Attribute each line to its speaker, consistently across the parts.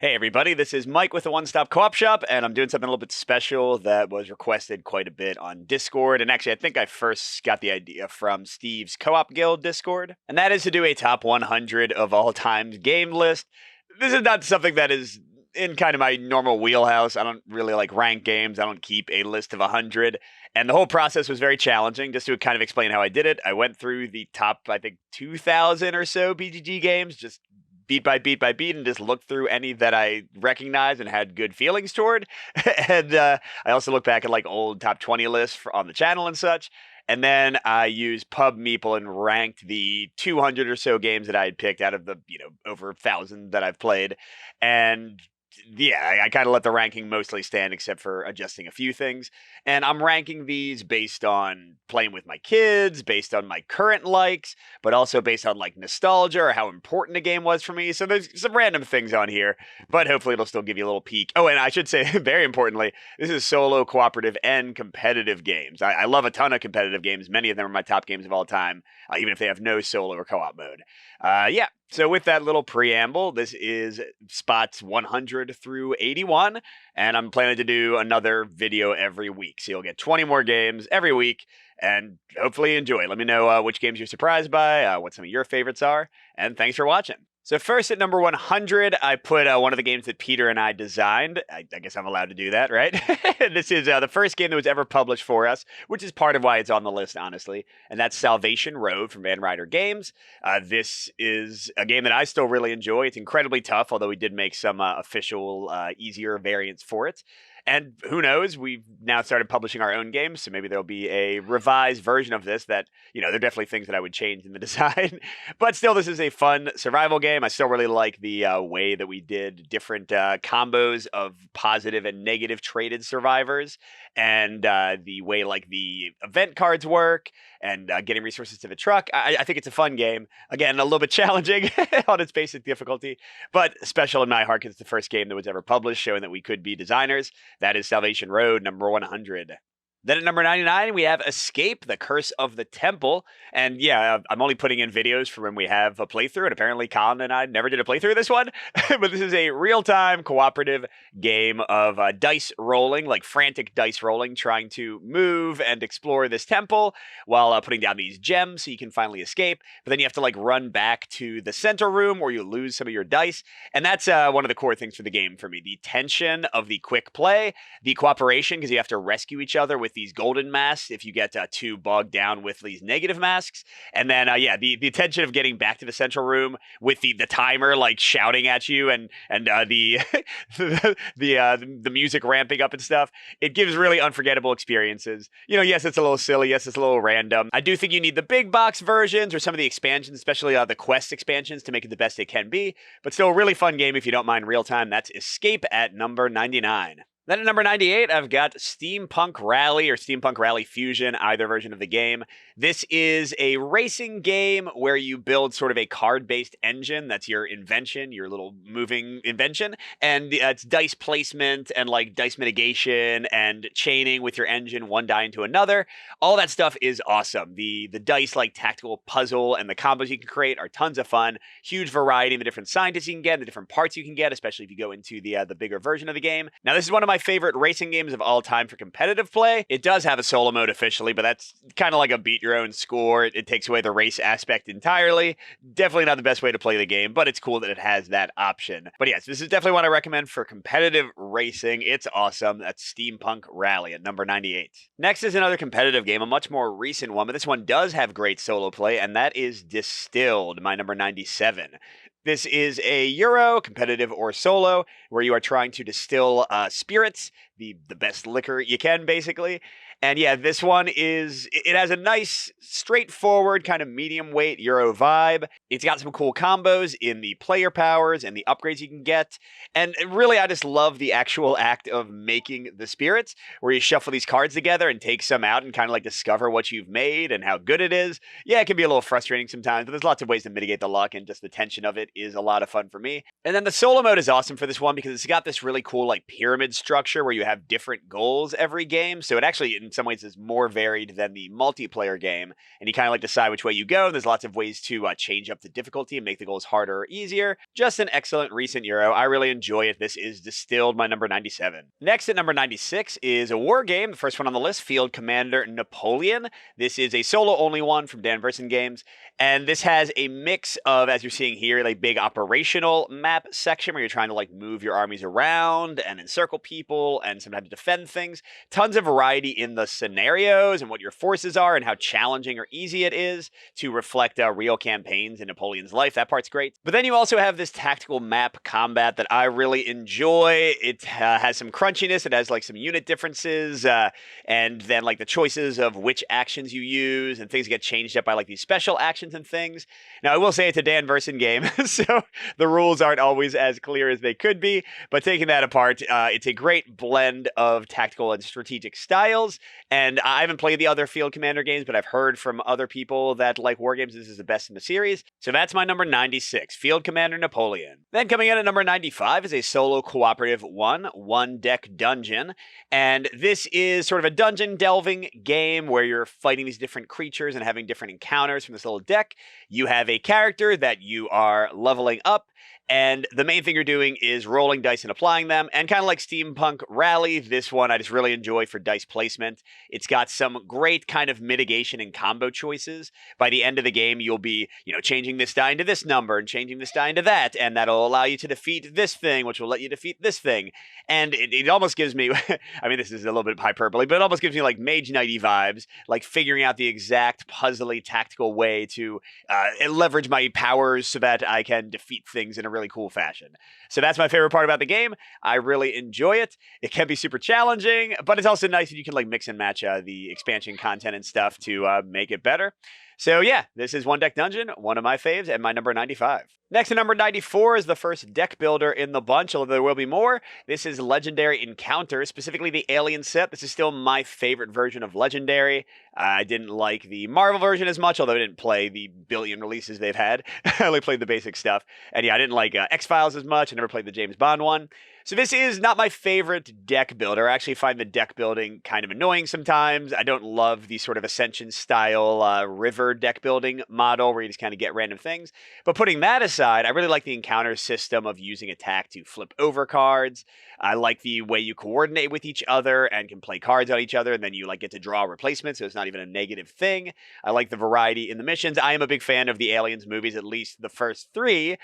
Speaker 1: Hey everybody, this is Mike with the One Stop Co-op Shop, and I'm doing something a little bit special that was requested quite a bit on Discord. And actually, I think I first got the idea from Steve's Co-op Guild Discord, and that is to do a top 100 of all time game list. This is not something that is in kind of my normal wheelhouse. I don't really like rank games. I don't keep a list of 100. And the whole process was very challenging. Just to kind of explain how I did it, I went through the top, I think, 2,000 or so BGG games, just beat by beat by beat, and just looked through any that I recognized and had good feelings toward. And I also looked back at like old top 20 lists on the channel and such. And then I used Pub Meeple and ranked the 200 or so games that I had picked out of the, over 1,000 that I've played. And yeah, I kind of let the ranking mostly stand except for adjusting a few things. And I'm ranking these based on playing with my kids, based on my current likes, but also based on like nostalgia or how important a game was for me. So there's some random things on here, but hopefully it'll still give you a little peek. Oh, and I should say, very importantly, this is solo, cooperative, and competitive games. I love a ton of competitive games. Many of them are my top games of all time, even if they have no solo or co-op mode. Yeah, so with that little preamble, this is spots 100 through 81, and I'm planning to do another video every week. So you'll get 20 more games every week, and hopefully enjoy. Let me know which games you're surprised by, what some of your favorites are, and thanks for watching. So first at number 100, I put one of the games that Peter and I designed. I guess I'm allowed to do that, right? This is the first game that was ever published for us, which is part of why it's on the list, honestly. And that's Salvation Road from Van Ryder Games. This is a game that I still really enjoy. It's incredibly tough, although we did make some official, easier variants for it. And who knows, we've now started publishing our own games, so maybe there'll be a revised version of this that, there are definitely things that I would change in the design. But still, this is a fun survival game. I still really like the way that we did different combos of positive and negative traded survivors, and the way like the event cards work, and getting resources to the truck. I think it's a fun game. Again, a little bit challenging on its basic difficulty, but special in my heart because it's the first game that was ever published, showing that we could be designers. That is Salvation Road, number 100. Then at number 99, we have Escape, The Curse of the Temple. And yeah, I'm only putting in videos for when we have a playthrough, and apparently Colin and I never did a playthrough of this one. But this is a real-time cooperative game of dice rolling, like frantic dice rolling, trying to move and explore this temple while putting down these gems so you can finally escape. But then you have to like run back to the center room or you lose some of your dice. And that's one of the core things for the game for me. The tension of the quick play, the cooperation, because you have to rescue each other with these golden masks if you get too bogged down with these negative masks. And then, the tension of getting back to the central room with the timer like shouting at you, and the the music ramping up and stuff. It gives really unforgettable experiences. Yes, it's a little silly. Yes, it's a little random. I do think you need the big box versions or some of the expansions, especially the quest expansions, to make it the best it can be. But still a really fun game if you don't mind real time. That's Escape at number 99. Then at number 98, I've got Steampunk Rally or Steampunk Rally Fusion, either version of the game. This is a racing game where you build sort of a card-based engine. That's your invention, your little moving invention. And it's dice placement and like dice mitigation and chaining with your engine, one die into another. All that stuff is awesome. The dice like tactical puzzle and the combos you can create are tons of fun. Huge variety in the different scientists you can get, the different parts you can get, especially if you go into the bigger version of the game. Now, this is one of my favorite racing games of all time for competitive play. It does have a solo mode officially, but that's kind of like a beat your own score. It takes away the race aspect entirely. Definitely not the best way to play the game, but it's cool that it has that option. But yes, this is definitely one I recommend for competitive racing. It's awesome. That's Steampunk Rally at number 98. Next is another competitive game, a much more recent one, but this one does have great solo play, and that is Distilled, my number 97. This is a Euro, competitive or solo, where you are trying to distill spirits, the best liquor you can, basically. And yeah, this one it has a nice, straightforward, kind of medium weight Euro vibe. It's got some cool combos in the player powers and the upgrades you can get. And really, I just love the actual act of making the spirits, where you shuffle these cards together and take some out and kind of like discover what you've made and how good it is. Yeah, it can be a little frustrating sometimes, but there's lots of ways to mitigate the luck, and just the tension of it is a lot of fun for me. And then the solo mode is awesome for this one because it's got this really cool like pyramid structure where you have different goals every game. So it actually in some ways is more varied than the multiplayer game, and you kind of like decide which way you go. There's lots of ways to change up the difficulty and make the goals harder or easier. Just an excellent recent Euro. I really enjoy it. This is Distilled, my number 97. Next at number 96 is a war game, the first one on the list, Field Commander Napoleon. This is a solo-only one from Dan Versen Games, and this has a mix of, as you're seeing here, like big operational map section where you're trying to like move your armies around and encircle people and sometimes defend things. Tons of variety in the scenarios and what your forces are and how challenging or easy it is to reflect real campaigns in Napoleon's life. That part's great. But then you also have this tactical map combat that I really enjoy. It has some crunchiness. It has like some unit differences and then like the choices of which actions you use, and things get changed up by like these special actions and things. Now, I will say it's a Dan Versen game, so the rules aren't always as clear as they could be, but taking that apart, it's a great blend of tactical and strategic styles, and I haven't played the other Field Commander games, but I've heard from other people that like war games, this is the best in the series, so that's my number 96, Field Commander Napoleon. Then coming in at number 95 is a solo cooperative one deck dungeon, and this is sort of a dungeon delving game where you're fighting these different creatures and having different encounters from this little deck. You have a character that you are leveling up, and the main thing you're doing is rolling dice and applying them. And kind of like Steampunk Rally, this one I just really enjoy for dice placement. It's got some great kind of mitigation and combo choices. By the end of the game, you'll be, changing this die into this number and changing this die into that, and that'll allow you to defeat this thing, which will let you defeat this thing. And it almost gives me, I mean, this is a little bit hyperbole, but it almost gives me like Mage Knighty vibes, like figuring out the exact puzzly tactical way to leverage my powers so that I can defeat things in a really cool fashion. So that's my favorite part about the game. I really enjoy it. It can be super challenging, but it's also nice that you can like mix and match the expansion content and stuff to make it better. So yeah, this is One Deck Dungeon, one of my faves, and my number 95. Next at number 94 is the first deck builder in the bunch, although there will be more. This is Legendary Encounters, specifically the Alien set. This is still my favorite version of Legendary. I didn't like the Marvel version as much, although I didn't play the billion releases they've had. I only played the basic stuff. And yeah, I didn't like X-Files as much. I never played the James Bond one. So this is not my favorite deck builder. I actually find the deck building kind of annoying sometimes. I don't love the sort of Ascension style river deck building model where you just kind of get random things. But putting that aside, I really like the encounter system of using attack to flip over cards. I like the way you coordinate with each other and can play cards on each other, and then you like get to draw replacements, so it's not even a negative thing. I like the variety in the missions. I am a big fan of the Aliens movies, at least the first three.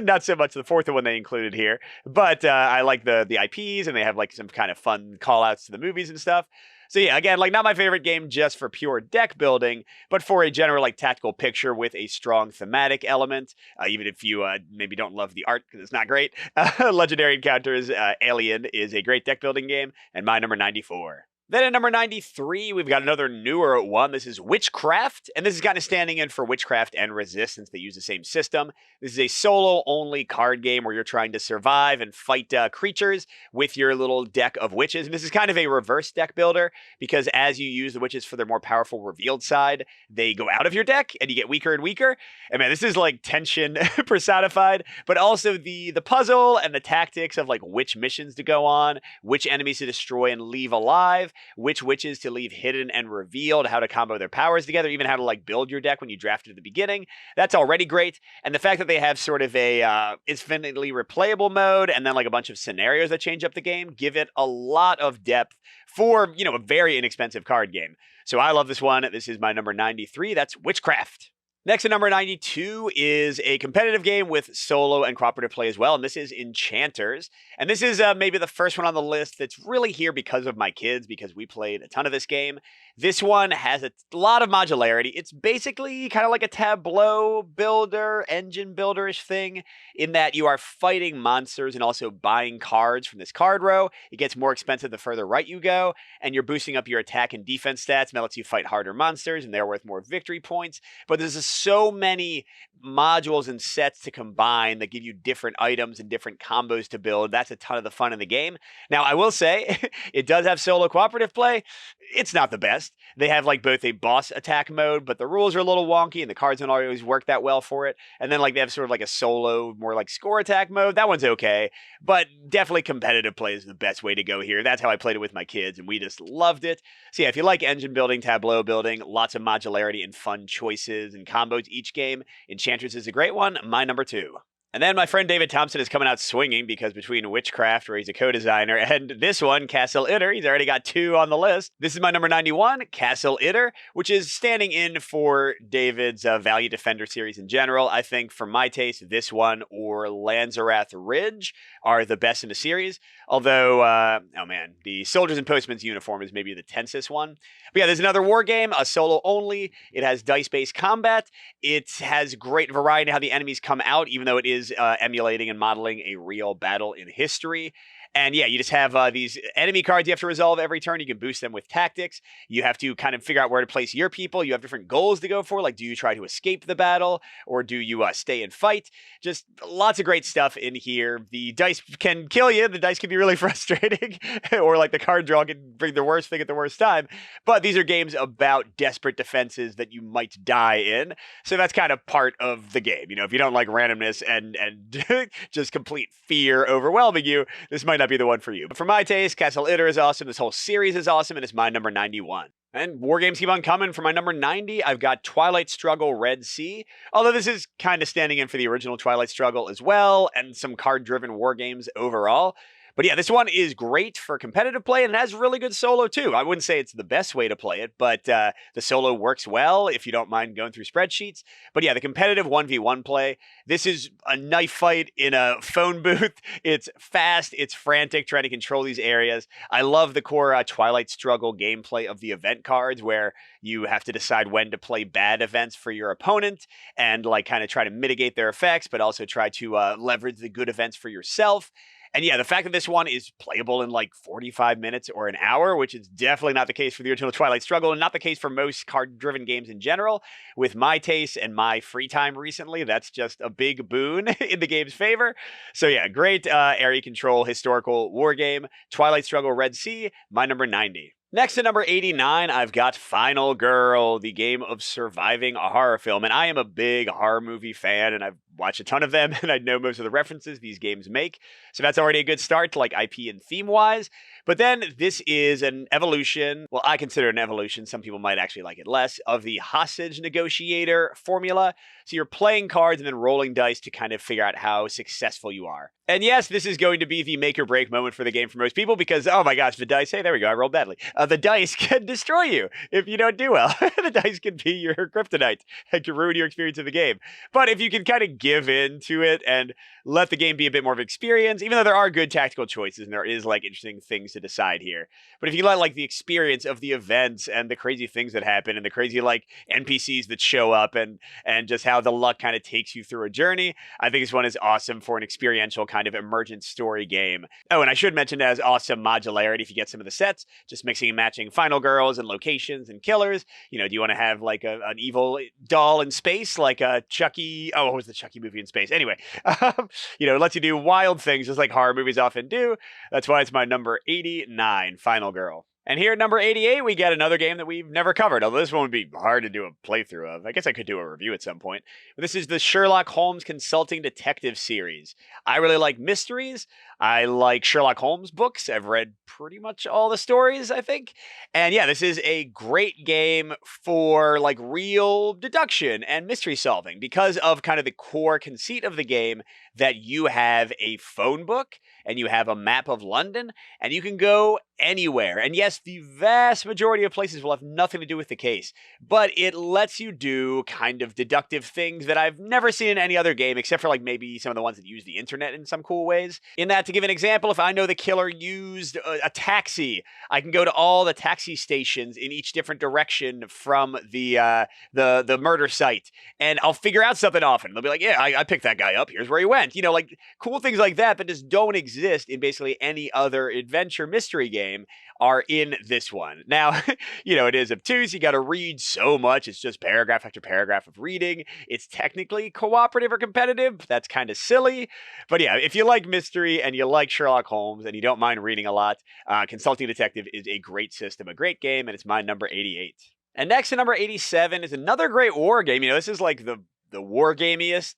Speaker 1: Not so much the fourth one they included here, but I like the IPs, and they have like some kind of fun call outs to the movies and stuff. So yeah, again, like not my favorite game just for pure deck building, but for a general like tactical picture with a strong thematic element. Even if you maybe don't love the art because it's not great, Legendary Encounters Alien is a great deck building game, and my number 94. Then at number 93, we've got another newer one. This is Witchcraft, and this is kind of standing in for Witchcraft and Resistance. They use the same system. This is a solo-only card game where you're trying to survive and fight creatures with your little deck of witches. And this is kind of a reverse deck builder, because as you use the witches for their more powerful revealed side, they go out of your deck, and you get weaker and weaker. And man, this is like tension personified, but also the puzzle and the tactics of like which missions to go on, which enemies to destroy and leave alive, which witches to leave hidden and revealed, how to combo their powers together, even how to like build your deck when you draft it at the beginning. That's already great. And the fact that they have sort of a infinitely replayable mode and then like a bunch of scenarios that change up the game give it a lot of depth for, a very inexpensive card game. So I love this one. This is my number 93. That's Witchcraft. Next at number 92 is a competitive game with solo and cooperative play as well, and this is Enchanters. And this is maybe the first one on the list that's really here because of my kids, because we played a ton of this game. This one has a lot of modularity. It's basically kind of like a tableau builder, engine builder-ish thing, in that you are fighting monsters and also buying cards from this card row. It gets more expensive the further right you go, and you're boosting up your attack and defense stats, and that lets you fight harder monsters, and they're worth more victory points. But there's so many modules and sets to combine that give you different items and different combos to build. That's a ton of the fun in the game. Now, I will say, it does have solo cooperative play. It's not the best. Quest, they have like both a boss attack mode, but the rules are a little wonky and the cards don't always work that well for it. And then like they have sort of like a solo, more like score attack mode. That one's okay, but definitely competitive play is the best way to go here. That's how I played it with my kids, and we just loved it. So yeah, if you like engine building, tableau building, lots of modularity and fun choices and combos each game, Enchantress is a great one. My number 2. And then my friend David Thompson is coming out swinging because between Witchcraft, where he's a co-designer, and this one, Castle Itter, he's already got 2 on the list. This is my number 91, Castle Itter, which is standing in for David's Valiant Defender series in general. I think for my taste, this one or Lanzarath Ridge are the best in the series. Although, oh man, the Soldiers and Postmen's uniform is maybe the tensest one. But yeah, there's another war game, a solo only. It has dice-based combat. It has great variety in how the enemies come out, even though it is emulating and modeling a real battle in history. And yeah, you just have these enemy cards you have to resolve every turn. You can boost them with tactics. You have to kind of figure out where to place your people. You have different goals to go for. Like, do you try to escape the battle or do you stay and fight? Just lots of great stuff in here. The dice can kill you. The dice can be really frustrating. Or like the card draw can bring the worst thing at the worst time. But these are games about desperate defenses that you might die in. So that's kind of part of the game. You know, if you don't like randomness and just complete fear overwhelming you, this might not be the one for you. But for my taste, Castle Itter is awesome. This whole series is awesome, and it's my number 91. And war games keep on coming. For my number 90, I've got Twilight Struggle Red Sea. Although this is kind of standing in for the original Twilight Struggle as well, and some card-driven war games overall. But yeah, this one is great for competitive play, and it has really good solo too. I wouldn't say it's the best way to play it, but the solo works well if you don't mind going through spreadsheets. But yeah, the competitive 1v1 play, this is a knife fight in a phone booth. It's fast, it's frantic, trying to control these areas. I love the core Twilight Struggle gameplay of the event cards, where you have to decide when to play bad events for your opponent and like kind of try to mitigate their effects, but also try to leverage the good events for yourself. And yeah, the fact that this one is playable in like 45 minutes or an hour, which is definitely not the case for the original Twilight Struggle and not the case for most card-driven games in general. With my taste and my free time recently, that's just a big boon in the game's favor. So yeah, great area control historical war game. Twilight Struggle Red Sea, my number 90. Next at number 89, I've got Final Girl, the game of surviving a horror film. And I am a big horror movie fan, and I've watched a ton of them, and I know most of the references these games make. So that's already a good start to like IP and theme-wise. But then this is an evolution, well, I consider it an evolution, some people might actually like it less, of the hostage negotiator formula. So you're playing cards and then rolling dice to kind of figure out how successful you are. And yes, this is going to be the make or break moment for the game for most people because, oh my gosh, the dice, hey, there we go, I rolled badly. The dice can destroy you if you don't do well. The dice can be your kryptonite and can ruin your experience of the game. But if you can kind of give in to it and let the game be a bit more of an experience, even though there are good tactical choices and there is like interesting things to decide here. But if you let like the experience of the events and the crazy things that happen and the crazy like NPCs that show up and just how the luck kind of takes you through a journey, I think this one is awesome for an experiential kind of emergent story game. Oh, and I should mention it has awesome modularity if you get some of the sets, just mixing and matching Final Girls and locations and killers. You know, do you want to have like an evil doll in space, like a Chucky? Oh, what was the Chucky movie in space? Anyway, you know, it lets you do wild things just like horror movies often do. That's why it's my number 89, Final Girl. And here at number 88, we get another game that we've never covered, although this one would be hard to do a playthrough of. I guess I could do a review at some point. But this is the Sherlock Holmes Consulting Detective series. I really like mysteries. I like Sherlock Holmes books. I've read pretty much all the stories, I think. And yeah, this is a great game for like real deduction and mystery solving because of kind of the core conceit of the game that you have a phone book and you have a map of London and you can go anywhere. And yes, the vast majority of places will have nothing to do with the case, but it lets you do kind of deductive things that I've never seen in any other game, except for like maybe some of the ones that use the internet in some cool ways. In that, to give an example, if I know the killer used a taxi, I can go to all the taxi stations in each different direction from the murder site, and I'll figure out something often. They'll be like, yeah, I picked that guy up. Here's where he went. You know, like cool things like that just don't exist in basically any other adventure mystery game are in this one. Now, you know, it is obtuse. You got to read so much. It's just paragraph after paragraph of reading. It's technically cooperative or competitive. That's kind of silly. But yeah, if you like mystery and you like Sherlock Holmes and you don't mind reading a lot, Consulting Detective is a great system, a great game, and it's my number 88. And next to number 87 is another great war game. This is like the war gamiest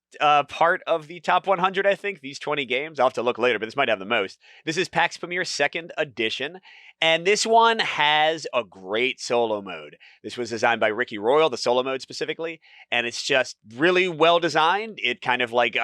Speaker 1: part of the top 100, I think. These 20 games. I'll have to look later, but this might have the most. This is PAX Premier 2nd Edition. And this one has a great solo mode. This was designed by Ricky Royal, the solo mode specifically. And it's just really well designed. It kind of like,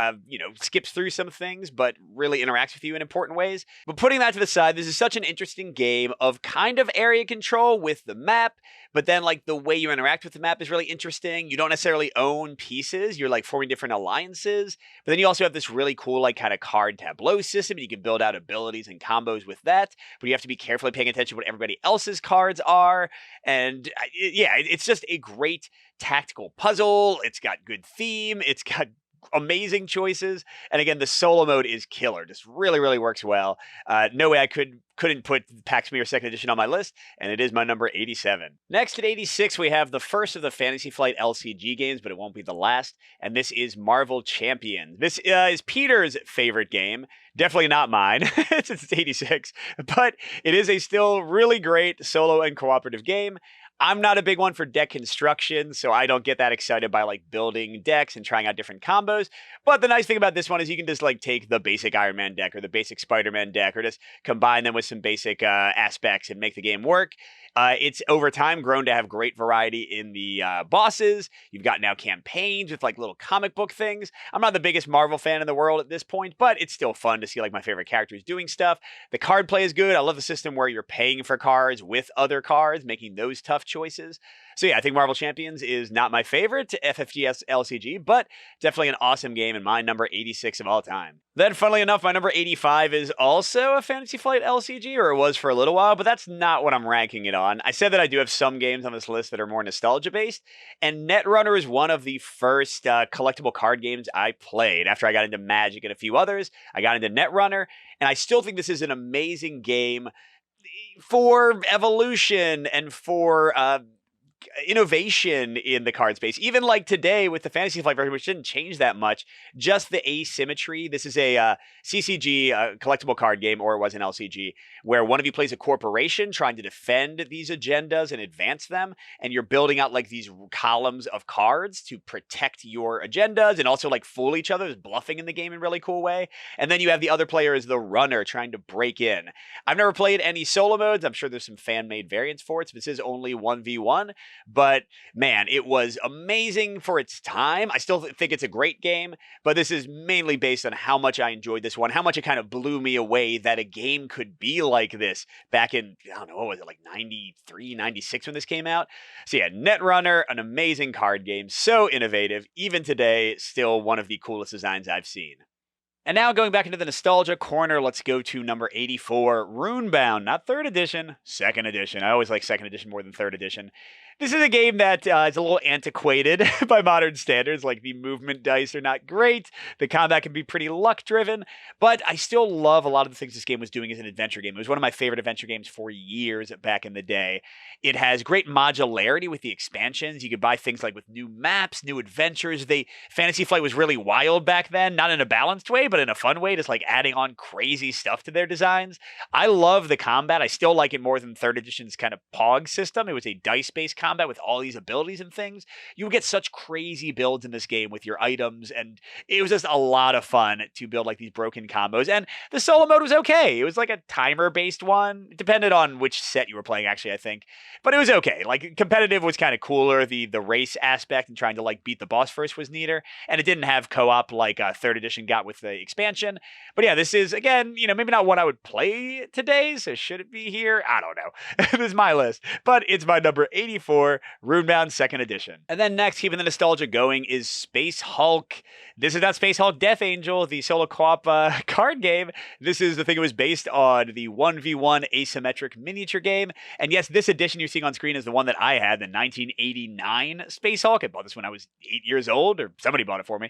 Speaker 1: skips through some things, but really interacts with you in important ways. But putting that to the side, this is such an interesting game of kind of area control with the map. But then like the way you interact with the map is really interesting. You don't necessarily own pieces. You're like forming different alliances. But then you also have this really cool like kind of card tableau system. You can build out abilities and combos with that. But you have to be carefully paying attention to what everybody else's cards are. And it's just a great tactical puzzle. It's got good theme. It's got amazing choices. And again, the solo mode is killer. Just really, really works well. No way I couldn't put PAX Premier 2nd Edition on my list, and it is my number 87. Next at 86, we have the first of the Fantasy Flight LCG games, but it won't be the last, and this is Marvel Champions. This is Peter's favorite game. Definitely not mine, since it's 86, but it is a still really great solo and cooperative game. I'm not a big one for deck construction, so I don't get that excited by like building decks and trying out different combos. But the nice thing about this one is you can just like take the basic Iron Man deck or the basic Spider-Man deck or just combine them with some basic aspects and make the game work. It's over time grown to have great variety in the bosses. You've got now campaigns with like little comic book things. I'm not the biggest Marvel fan in the world at this point, but it's still fun to see like my favorite characters doing stuff. The card play is good. I love the system where you're paying for cards with other cards, making those tough choices. So yeah, I think Marvel Champions is not my favorite FFGS LCG, but definitely an awesome game and my number 86 of all time. Then funnily enough, my number 85 is also a Fantasy Flight LCG, or it was for a little while, but that's not what I'm ranking it on. I said that I do have some games on this list that are more nostalgia based, and Netrunner is one of the first collectible card games I played. After I got into Magic and a few others, I got into Netrunner, and I still think this is an amazing game for evolution and for innovation in the card space. Even like today with the Fantasy Flight version, which didn't change that much, just the asymmetry. This is a CCG collectible card game, or it was an LCG, where one of you plays a corporation trying to defend these agendas and advance them, and you're building out like these columns of cards to protect your agendas and also like fool each other. There's bluffing in the game in a really cool way. And then you have the other player as the runner trying to break in. I've never played any solo modes. I'm sure there's some fan-made variants for it. So this is only 1v1. But man, it was amazing for its time. I still think it's a great game, but this is mainly based on how much I enjoyed this one, how much it kind of blew me away that a game could be like this back in, I don't know, what was it, like 93, 96 when this came out? So yeah, Netrunner, an amazing card game, so innovative. Even today, still one of the coolest designs I've seen. And now going back into the nostalgia corner, let's go to number 84, Runebound. Not 3rd edition, 2nd edition. I always like 2nd edition more than 3rd edition. This is a game that is a little antiquated by modern standards. Like the movement dice are not great. The combat can be pretty luck-driven. But I still love a lot of the things this game was doing as an adventure game. It was one of my favorite adventure games for years back in the day. It has great modularity with the expansions. You could buy things like with new maps, new adventures. Fantasy Flight was really wild back then. Not in a balanced way, but in a fun way. Just like adding on crazy stuff to their designs. I love the combat. I still like it more than 3rd edition's kind of POG system. It was a dice-based combat with all these abilities and things. You would get such crazy builds in this game with your items, and it was just a lot of fun to build like these broken combos. And the solo mode was okay. It was like a timer-based one. It depended on which set you were playing, actually, I think. But it was okay. Like competitive was kind of cooler. The race aspect and trying to like beat the boss first was neater. And it didn't have co-op like 3rd edition got with the expansion. But yeah, this is, again, maybe not what I would play today, so should it be here? I don't know. This is my list. But it's my number 84. Runebound 2nd edition. And then next, keeping the nostalgia going, is Space Hulk. This is not Space Hulk Death Angel, the solo co-op card game. This is the thing it was based on, the 1v1 asymmetric miniature game. And yes, this edition you're seeing on screen is the one that I had, the 1989 Space Hulk. I bought this when I was 8 years old, or somebody bought it for me.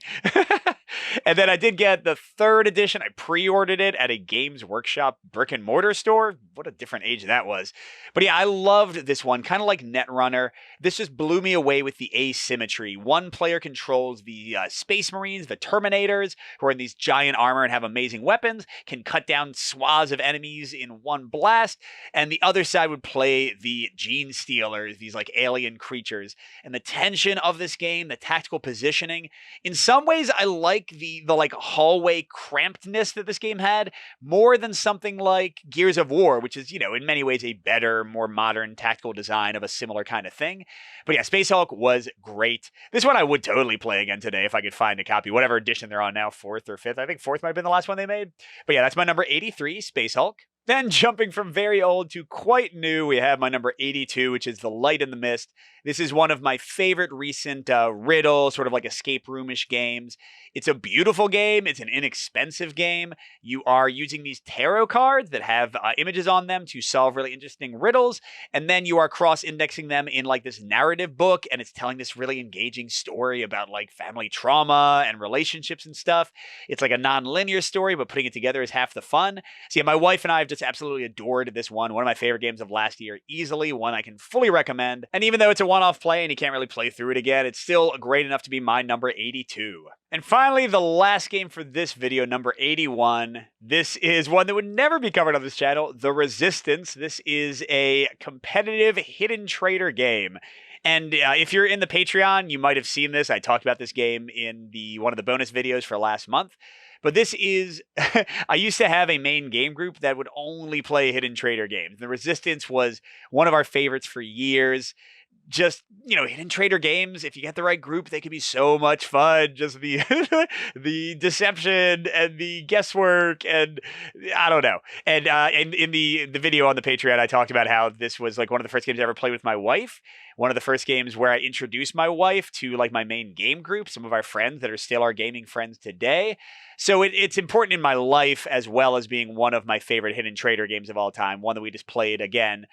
Speaker 1: And then I did get the 3rd edition. I pre-ordered it at a Games Workshop brick and mortar store. What a different age that was. But yeah, I loved this one. Kind of like Netrunner. This just blew me away with the asymmetry. One player controls the Space Marines, the Terminators, who are in these giant armor and have amazing weapons, can cut down swaths of enemies in one blast. And the other side would play the Gene Stealers, these like alien creatures. And the tension of this game, the tactical positioning. In some ways, I like the like hallway crampedness that this game had more than something like Gears of War, which is, in many ways a better, more modern tactical design of a similar kind of thing. But yeah, Space Hulk was great. This one I would totally play again today if I could find a copy, whatever edition they're on now, 4th or 5th. I think 4th might have been the last one they made. But yeah, that's my number 83, Space Hulk. Then jumping from very old to quite new, we have my number 82, which is The Light in the Mist. This is one of my favorite recent riddle, sort of like escape roomish games. It's a beautiful game. It's an inexpensive game. You are using these tarot cards that have images on them to solve really interesting riddles. And then you are cross-indexing them in like this narrative book. And it's telling this really engaging story about like family trauma and relationships and stuff. It's like a non-linear story, but putting it together is half the fun. So yeah, my wife and I have just absolutely adored this one. One of my favorite games of last year, easily. One I can fully recommend. And even though it's a one-off play and you can't really play through it again, it's still great enough to be my number 82. And finally, the last game for this video, number 81. This is one that would never be covered on this channel, The Resistance. This is a competitive hidden trader game. And if you're in the Patreon, you might have seen this. I talked about this game in one of the bonus videos for last month. But this is, I used to have a main game group that would only play hidden trader games. The Resistance was one of our favorites for years. Just, hidden trader games, if you get the right group, they can be so much fun. Just the the deception and the guesswork and I don't know. And in the video on the Patreon, I talked about how this was like one of the first games I ever played with my wife. One of the first games where I introduced my wife to like my main game group, some of our friends that are still our gaming friends today. So it's important in my life as well as being one of my favorite hidden trader games of all time. One that we just played again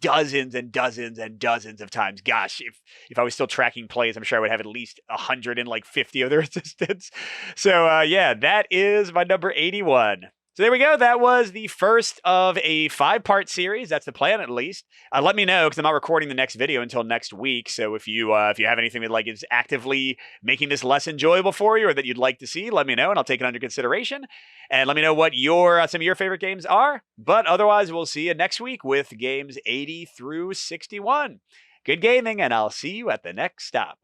Speaker 1: dozens and dozens and dozens of times. Gosh, if I was still tracking plays, I'm sure I would have at least 150 of the Resistance. So yeah, that is my number 81. So there we go. That was the first of a 5-part series. That's the plan, at least. Let me know, because I'm not recording the next video until next week. So if you have anything that is actively making this less enjoyable for you, or that you'd like to see, let me know, and I'll take it under consideration. And let me know what some of your favorite games are. But otherwise, we'll see you next week with games 80 through 61. Good gaming, and I'll see you at the next stop.